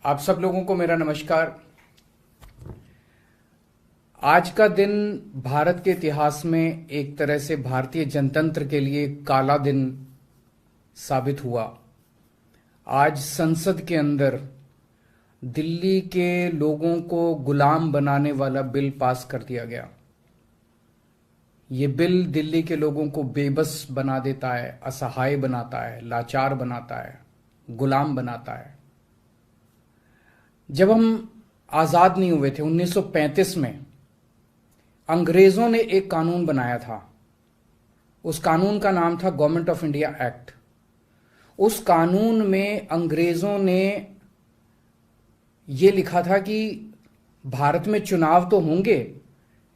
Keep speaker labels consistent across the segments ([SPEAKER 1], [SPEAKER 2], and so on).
[SPEAKER 1] आप सब लोगों को मेरा नमस्कार। आज का दिन भारत के इतिहास में एक तरह से भारतीय जनतंत्र के लिए काला दिन साबित हुआ। आज संसद के अंदर दिल्ली के लोगों को गुलाम बनाने वाला बिल पास कर दिया गया। ये बिल दिल्ली के लोगों को बेबस बना देता है, असहाय बनाता है, लाचार बनाता है, गुलाम बनाता है। जब हम आजाद नहीं हुए थे 1935 में, अंग्रेजों ने एक कानून बनाया था। उस कानून का नाम था गवर्नमेंट ऑफ इंडिया एक्ट। उस कानून में अंग्रेजों ने यह लिखा था कि भारत में चुनाव तो होंगे,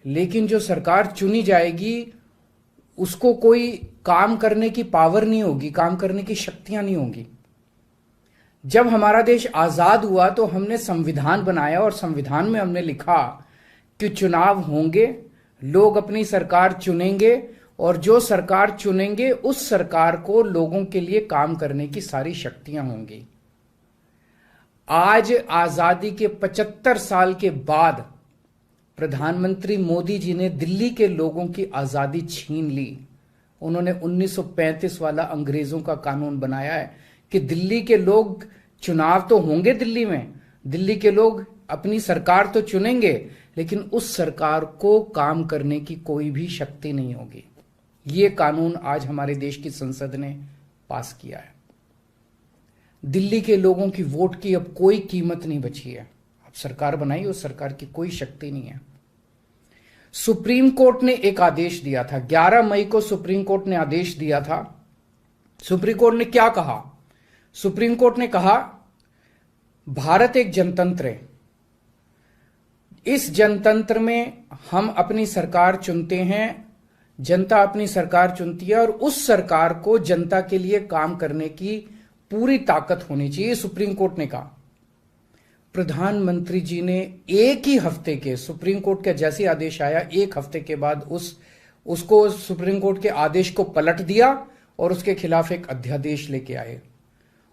[SPEAKER 1] लेकिन जो सरकार चुनी जाएगी उसको कोई काम करने की पावर नहीं होगी, काम करने की शक्तियां नहीं होंगी। जब हमारा देश आजाद हुआ तो हमने संविधान बनाया और संविधान में हमने लिखा कि चुनाव होंगे, लोग अपनी सरकार चुनेंगे और जो सरकार चुनेंगे उस सरकार को लोगों के लिए काम करने की सारी शक्तियां होंगी। आज आजादी के 75 साल के बाद प्रधानमंत्री मोदी जी ने दिल्ली के लोगों की आजादी छीन ली। उन्होंने 1935 वाला अंग्रेजों का कानून बनाया है कि दिल्ली के लोग चुनाव तो होंगे, दिल्ली के लोग अपनी सरकार तो चुनेंगे, लेकिन उस सरकार को काम करने की कोई भी शक्ति नहीं होगी। ये कानून आज हमारे देश की संसद ने पास किया है। दिल्ली के लोगों की वोट की अब कोई कीमत नहीं बची है। अब सरकार बनाई, उस सरकार की कोई शक्ति नहीं है। सुप्रीम कोर्ट ने एक आदेश दिया था, 11 मई को सुप्रीम कोर्ट ने आदेश दिया था। सुप्रीम कोर्ट ने क्या कहा? सुप्रीम कोर्ट ने कहा भारत एक जनतंत्र है। इस जनतंत्र में हम अपनी सरकार चुनते हैं, जनता अपनी सरकार चुनती है और उस सरकार को जनता के लिए काम करने की पूरी ताकत होनी चाहिए, सुप्रीम कोर्ट ने कहा। प्रधानमंत्री जी ने एक ही हफ्ते के, सुप्रीम कोर्ट का जैसे आदेश आया, एक हफ्ते के बाद उसको सुप्रीम कोर्ट के आदेश को पलट दिया और उसके खिलाफ एक अध्यादेश लेके आए।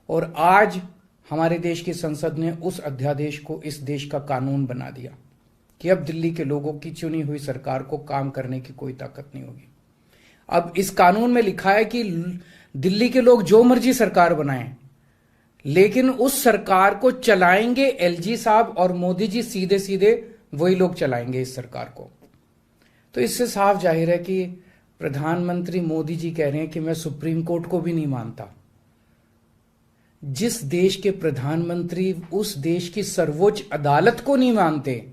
[SPEAKER 1] और आज हमारे देश की संसद ने उस अध्यादेश को इस देश का कानून बना दिया कि अब दिल्ली के लोगों की चुनी हुई सरकार को काम करने की कोई ताकत नहीं होगी। अब इस कानून में लिखा है कि दिल्ली के लोग जो मर्जी सरकार बनाएं, लेकिन उस सरकार को चलाएंगे एलजी साहब और मोदी जी, सीधे सीधे वही लोग चलाएंगे इस सरकार को। तो इससे साफ जाहिर है कि प्रधानमंत्री मोदी जी कह रहे हैं कि मैं सुप्रीम कोर्ट को भी नहीं मानता। जिस देश के प्रधानमंत्री उस देश की सर्वोच्च अदालत को नहीं मानते,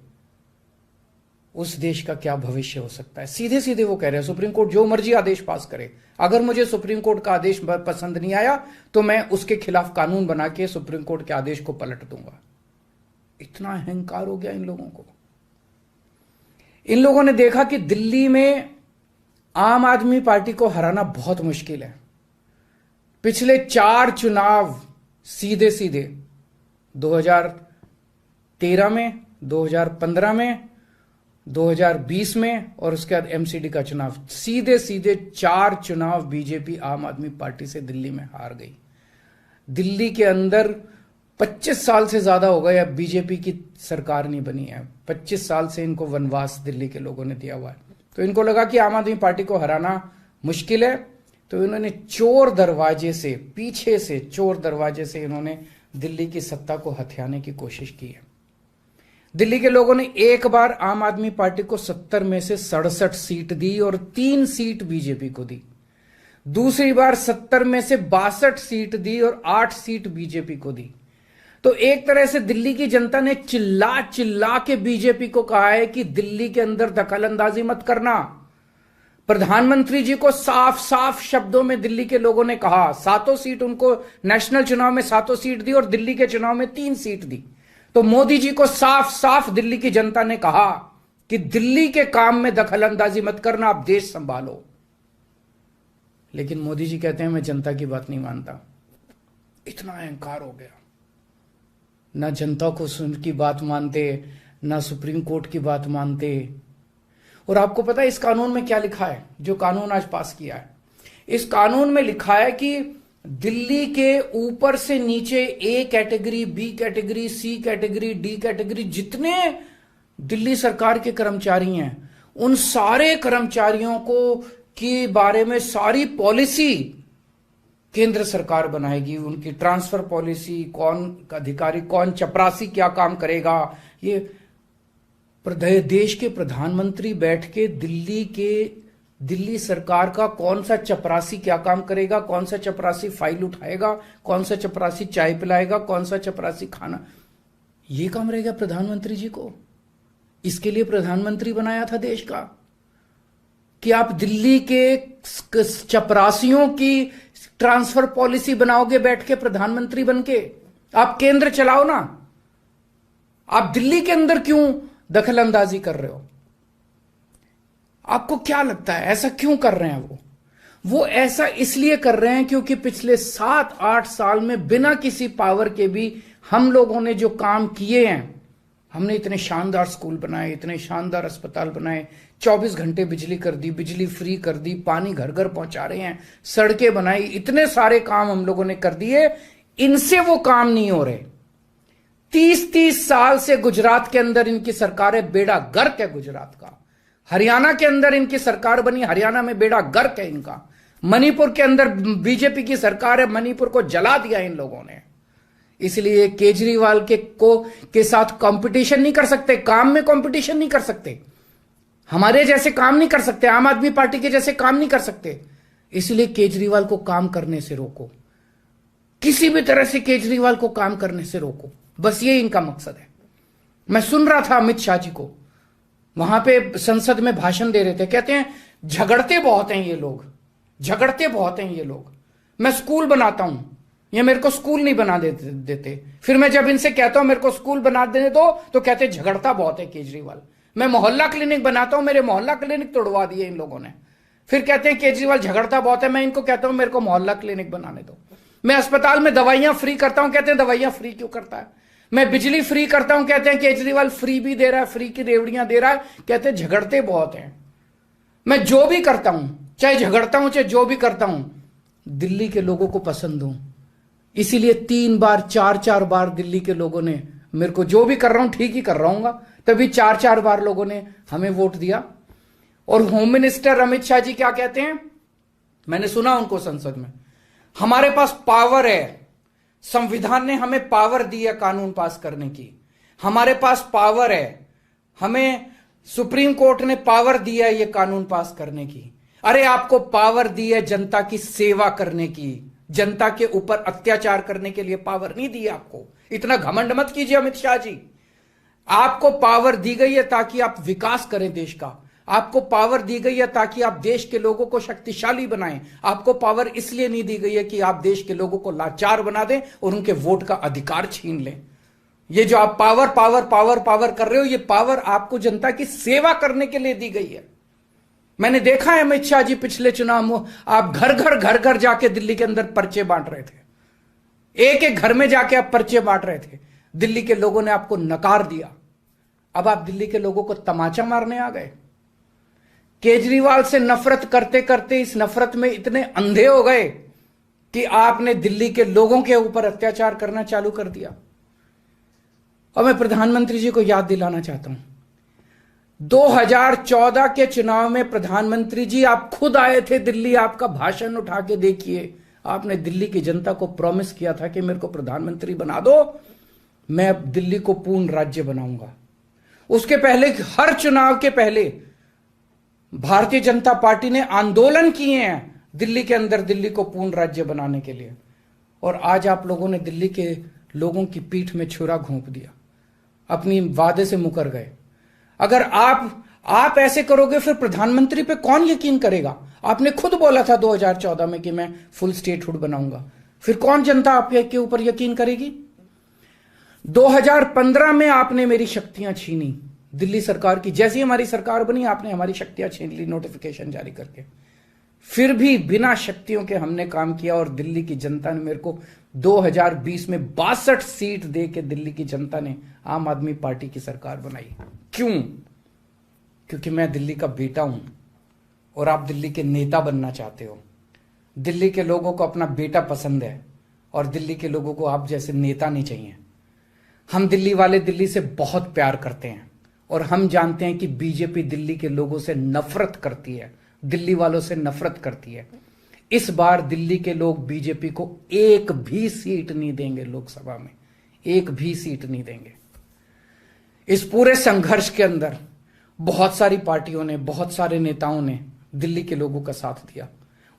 [SPEAKER 1] उस देश का क्या भविष्य हो सकता है? सीधे सीधे वो कह रहे हैं सुप्रीम कोर्ट जो मर्जी आदेश पास करे, अगर मुझे सुप्रीम कोर्ट का आदेश पसंद नहीं आया तो मैं उसके खिलाफ कानून बना के सुप्रीम कोर्ट के आदेश को पलट दूंगा। इतना अहंकार हो गया इन लोगों को। इन लोगों ने देखा कि दिल्ली में आम आदमी पार्टी को हराना बहुत मुश्किल है। पिछले 4 चुनाव सीधे सीधे 2013 में, 2015 में, 2020 में और उसके बाद एमसीडी का चुनाव, सीधे सीधे 4 चुनाव बीजेपी आम आदमी पार्टी से दिल्ली में हार गई। दिल्ली के अंदर 25 साल से ज्यादा हो गए अब बीजेपी की सरकार नहीं बनी है। 25 साल से इनको वनवास दिल्ली के लोगों ने दिया हुआ है। तो इनको लगा कि आम आदमी पार्टी को हराना मुश्किल है, तो इन्होंने चोर दरवाजे से, पीछे से चोर दरवाजे से इन्होंने दिल्ली की सत्ता को हथियाने की कोशिश की है। दिल्ली के लोगों ने एक बार आम आदमी पार्टी को 70 में से 67 सीट दी और 3 सीट बीजेपी को दी। दूसरी बार 70 में से 62 सीट दी और 8 सीट बीजेपी को दी। तो एक तरह से दिल्ली की जनता ने चिल्ला चिल्ला के बीजेपी को कहा है कि दिल्ली के अंदर दखलंदाजी मत करना। प्रधानमंत्री जी को साफ साफ शब्दों में दिल्ली के लोगों ने कहा, 7 सीट उनको नेशनल चुनाव में 7 सीट दी और दिल्ली के चुनाव में 3 सीट दी। तो मोदी जी को साफ साफ दिल्ली की जनता ने कहा कि दिल्ली के काम में दखलंदाजी मत करना, आप देश संभालो। लेकिन मोदी जी कहते हैं मैं जनता की बात नहीं मानता। इतना अहंकार हो गया। ना जनता को की बात मानते, ना सुप्रीम कोर्ट की बात मानते। और आपको पता है इस कानून में क्या लिखा है, जो कानून आज पास किया है? इस कानून में लिखा है कि दिल्ली के ऊपर से नीचे A category, B category, C category, D category, जितने दिल्ली सरकार के कर्मचारी हैं, उन सारे कर्मचारियों को के बारे में सारी पॉलिसी केंद्र सरकार बनाएगी। उनकी ट्रांसफर पॉलिसी, कौन अधिकारी, कौन चपरासी क्या काम करेगा, ये देश के प्रधानमंत्री बैठ के दिल्ली सरकार का कौन सा चपरासी क्या काम करेगा, कौन सा चपरासी फाइल उठाएगा, कौन सा चपरासी चाय पिलाएगा, कौन सा चपरासी खाना, ये काम रहेगा प्रधानमंत्री जी को। इसके लिए प्रधानमंत्री बनाया था देश का कि आप दिल्ली के चपरासियों की ट्रांसफर पॉलिसी बनाओगे बैठ के प्रधानमंत्री बनके। आप केंद्र चलाओ ना, आप दिल्ली के अंदर क्यों दखल अंदाजी कर रहे हो? आपको क्या लगता है ऐसा क्यों कर रहे हैं? वो ऐसा इसलिए कर रहे हैं क्योंकि पिछले 7-8 साल में बिना किसी पावर के भी हम लोगों ने जो काम किए हैं, हमने इतने शानदार स्कूल बनाए, इतने शानदार अस्पताल बनाए, 24 घंटे बिजली कर दी, बिजली फ्री कर दी, पानी घर घर पहुंचा रहे हैं, सड़कें बनाई, इतने सारे काम हम लोगों ने कर दिए। इनसे वो काम नहीं हो रहे। 30-30 साल से गुजरात के अंदर इनकी सरकार है, बेड़ा गर्क है गुजरात का। हरियाणा के अंदर इनकी सरकार बनी, हरियाणा में बेड़ा गर्क है इनका। मणिपुर के अंदर बीजेपी की सरकार है, मणिपुर को जला दिया इन लोगों ने। इसलिए केजरीवाल के साथ कंपटीशन नहीं कर सकते, काम में कंपटीशन नहीं कर सकते, हमारे जैसे काम नहीं कर सकते, आम आदमी पार्टी के जैसे काम नहीं कर सकते। इसलिए केजरीवाल को काम करने से रोको, किसी भी तरह से केजरीवाल को काम करने से रोको, बस ये इनका मकसद है। मैं सुन रहा था अमित शाह जी को, वहां पे संसद में भाषण दे रहे थे, कहते हैं झगड़ते बहुत हैं ये लोग, झगड़ते बहुत हैं ये लोग। मैं स्कूल बनाता हूं, ये मेरे को स्कूल नहीं बना देते। फिर मैं जब इनसे कहता हूं मेरे को स्कूल बना देने दो, तो कहते झगड़ता बहुत है केजरीवाल। मैं मोहल्ला क्लिनिक बनाता हूं, मेरे मोहल्ला क्लिनिक तोड़वा दिए इन लोगों ने। फिर कहते हैं केजरीवाल झगड़ता बहुत है। मैं इनको कहता हूं मेरे को मोहल्ला क्लिनिक बनाने दो। मैं अस्पताल में दवाइयां फ्री करता हूं, कहते हैं दवाइयां फ्री क्यों करता है। मैं बिजली फ्री करता हूं, कहते हैं केजरीवाल फ्री भी दे रहा है, फ्री की रेवड़ियां दे रहा है, कहते हैं झगड़ते बहुत हैं। मैं जो भी करता हूं, चाहे झगड़ता हूं चाहे जो भी करता हूं, दिल्ली के लोगों को पसंद हूं। इसीलिए 3 बार 4-4 बार दिल्ली के लोगों ने मेरे को, जो भी कर रहा हूं ठीक ही कर रहा हूंगा, तभी 4-4 बार लोगों ने हमें वोट दिया। और होम मिनिस्टर अमित शाह जी क्या कहते हैं, मैंने सुना उनको संसद में, हमारे पास पावर है, संविधान ने हमें पावर दी है कानून पास करने की, हमारे पास पावर है, हमें सुप्रीम कोर्ट ने पावर दिया है ये कानून पास करने की। अरे आपको पावर दी है जनता की सेवा करने की, जनता के ऊपर अत्याचार करने के लिए पावर नहीं दी है आपको। इतना घमंड मत कीजिए अमित शाह जी। आपको पावर दी गई है ताकि आप विकास करें देश का, आपको पावर दी गई है ताकि आप देश के लोगों को शक्तिशाली बनाएं। आपको पावर इसलिए नहीं दी गई है कि आप देश के लोगों को लाचार बना दें और उनके वोट का अधिकार छीन लें। ये जो आप पावर पावर पावर पावर कर रहे हो, ये पावर आपको जनता की सेवा करने के लिए दी गई है। मैंने देखा है अमित शाह जी पिछले चुनाव में आप घर घर जाके दिल्ली के अंदर पर्चे बांट रहे थे, एक एक घर में जाके आप पर्चे बांट रहे थे। दिल्ली के लोगों ने आपको नकार दिया। अब आप दिल्ली के लोगों को तमाचा मारने आ गए। केजरीवाल से नफरत करते करते इस नफरत में इतने अंधे हो गए कि आपने दिल्ली के लोगों के ऊपर अत्याचार करना चालू कर दिया। और मैं प्रधानमंत्री जी को याद दिलाना चाहता हूं, 2014 के चुनाव में प्रधानमंत्री जी आप खुद आए थे दिल्ली, आपका भाषण उठा के देखिए। आपने दिल्ली की जनता को प्रॉमिस किया था कि मेरे को प्रधानमंत्री बना दो, मैं दिल्ली को पूर्ण राज्य बनाऊंगा। उसके पहले, हर चुनाव के पहले भारतीय जनता पार्टी ने आंदोलन किए हैं दिल्ली के अंदर दिल्ली को पूर्ण राज्य बनाने के लिए। और आज आप लोगों ने दिल्ली के लोगों की पीठ में छुरा घोंप दिया, अपनी वादे से मुकर गए। अगर आप ऐसे करोगे फिर प्रधानमंत्री पे कौन यकीन करेगा? आपने खुद बोला था 2014 में कि मैं फुल स्टेटहुड बनाऊंगा, फिर कौन जनता आपके ऊपर यकीन करेगी? 2015 में आपने मेरी शक्तियां छीनी दिल्ली सरकार की, जैसी हमारी सरकार बनी आपने हमारी शक्तियां छीन ली नोटिफिकेशन जारी करके। फिर भी बिना शक्तियों के हमने काम किया और दिल्ली की जनता ने मेरे को 2020 में 62 सीट दे के दिल्ली की जनता ने आम आदमी पार्टी की सरकार बनाई। क्यों? क्योंकि मैं दिल्ली का बेटा हूं और आप दिल्ली के नेता बनना चाहते हो। दिल्ली के लोगों को अपना बेटा पसंद है और दिल्ली के लोगों को आप जैसे नेता नहीं चाहिए। हम दिल्ली वाले दिल्ली से बहुत प्यार करते हैं और हम जानते हैं कि बीजेपी दिल्ली के लोगों से नफरत करती है, दिल्ली वालों से नफरत करती है। इस बार दिल्ली के लोग बीजेपी को एक भी सीट नहीं देंगे, लोकसभा में एक भी सीट नहीं देंगे। इस पूरे संघर्ष के अंदर बहुत सारी पार्टियों ने, बहुत सारे नेताओं ने दिल्ली के लोगों का साथ दिया।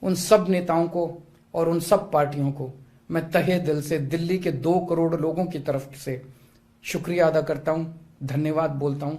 [SPEAKER 1] उन सब नेताओं को और उन सब पार्टियों को मैं तहे दिल से दिल्ली के 2 करोड़ लोगों की तरफ से शुक्रिया अदा करता हूं, धन्यवाद बोलता हूं।